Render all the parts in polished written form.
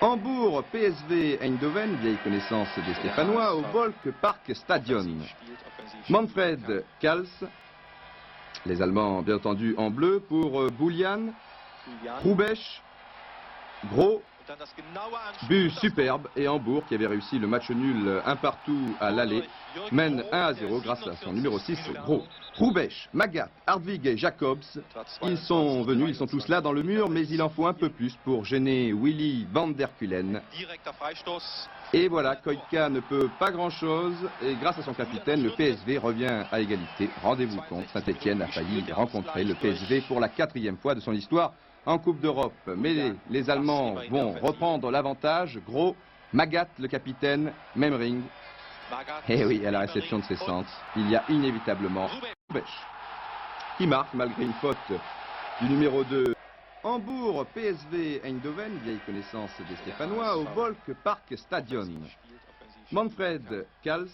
Hambourg, PSV Eindhoven, vieille connaissance des Stéphanois, au Volkspark Stadion. Manfred Kals, les Allemands bien entendu en bleu pour Boulian, Hrubesch, Gros, but superbe, et Hambourg qui avait réussi le match nul un partout à l'aller mène 1-0 grâce à son numéro 6 Gros. Hrubesch, Magat, Hardwig et Jacobs, ils sont venus, ils sont tous là dans le mur, mais il en faut un peu plus pour gêner Willy van der Kulen. Et voilà, Koika ne peut pas grand-chose, et grâce à son capitaine, le PSV revient à égalité. Rendez-vous compte, Saint-Etienne a failli rencontrer le PSV pour la 4e fois de son histoire en Coupe d'Europe. Mais les Allemands vont reprendre l'avantage. Gros, Magat, le capitaine, même ring. Et oui, à la réception de ses centres, il y a inévitablement Hrubesch qui marque malgré une faute du numéro 2. Hambourg, PSV Eindhoven, vieille connaissance des Stéphanois, au Volkspark Stadion. Manfred Kals,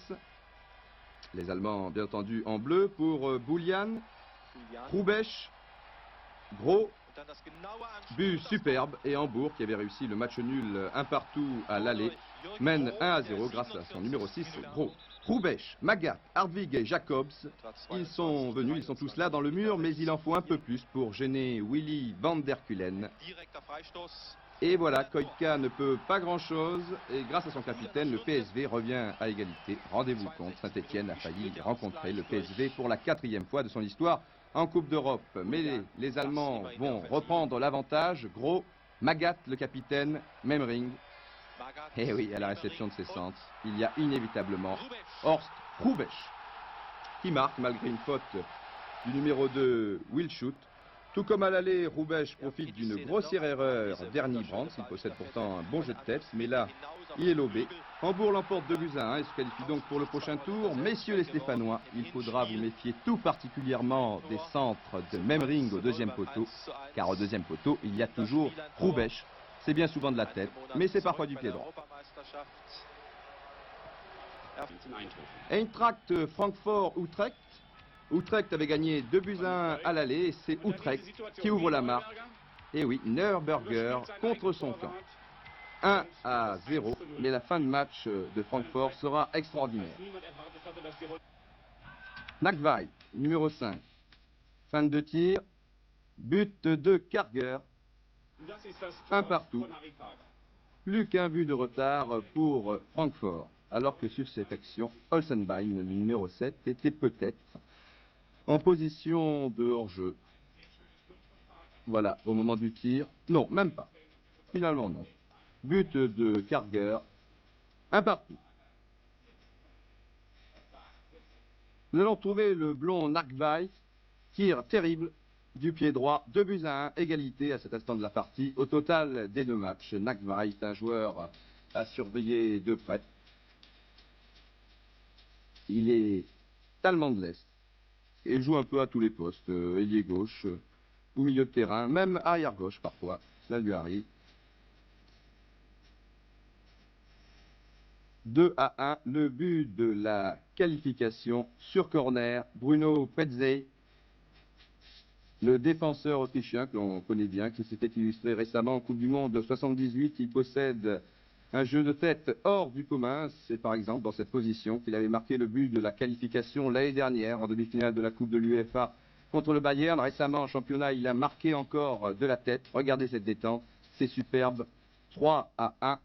les Allemands bien entendu en bleu pour Boulian, Hrubesch, Gros, but superbe, et Hambourg qui avait réussi le match nul un partout à l'aller mène 1-0 grâce à son numéro 6 Gros. Hrubesch, Magat, Hardwig et Jacobs, ils sont venus, ils sont tous là dans le mur, mais il en faut un peu plus pour gêner Willy van der Kulen. Et voilà, Koika ne peut pas grand-chose, et grâce à son capitaine, le PSV revient à égalité. Rendez-vous compte, Saint-Etienne a failli rencontrer le PSV pour la 4e fois de son histoire en Coupe d'Europe. Mais les Allemands vont reprendre l'avantage. Gros, Magat, le capitaine, même ring. Et oui, à la réception de ses centres, il y a inévitablement Horst Hrubesch qui marque malgré une faute du numéro 2 Wilschut. Tout comme à l'aller, Hrubesch profite d'une grossière erreur d'Ernie Brands. Il possède pourtant un bon jeu de tête, mais là, il est lobé. Hambourg l'emporte 2-1 et se qualifie donc pour le prochain tour. Messieurs les Stéphanois, il faudra vous méfier tout particulièrement des centres de même ring au 2e poteau, car au 2e poteau, il y a toujours Hrubesch. C'est bien souvent de la tête, mais c'est parfois du pied droit. Eintracht Francfort-Utrecht. Utrecht avait gagné 2-1 à l'aller, et c'est Utrecht qui ouvre la marque. Et oui, Nürnberger contre son camp. 1-0, mais la fin de match de Francfort sera extraordinaire. Nagwey, numéro 5. Fin de tir, but de Karger. Un partout. Plus qu'un but de retard pour Francfort. Alors que sur cette action, Olsenbein, le numéro 7, était peut-être en position de hors-jeu. Voilà, au moment du tir. Non, même pas. Finalement, non. But de Karger. Un partout. Nous allons trouver le blond Nagwey. Tir terrible du pied droit. 2-1, égalité à cet instant de la partie. Au total des 2 matchs, Nagwey est un joueur à surveiller de près. Il est allemand de l'Est. Et joue un peu à tous les postes, ailier gauche, ou milieu de terrain, même arrière gauche parfois, ça lui arrive. 2-1, le but de la qualification sur corner, Bruno Petzey, le défenseur autrichien que l'on connaît bien, qui s'était illustré récemment en Coupe du Monde de 78, il possède un jeu de tête hors du commun. C'est par exemple dans cette position qu'il avait marqué le but de la qualification l'année dernière en demi-finale de la Coupe de l'UEFA contre le Bayern. Récemment en championnat, il a marqué encore de la tête. Regardez cette détente, c'est superbe. 3-1.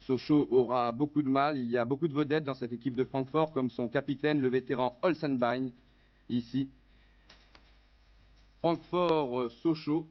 Sochaux aura beaucoup de mal. Il y a beaucoup de vedettes dans cette équipe de Francfort, comme son capitaine, le vétéran Olsenbein, ici. Francfort-Sochaux.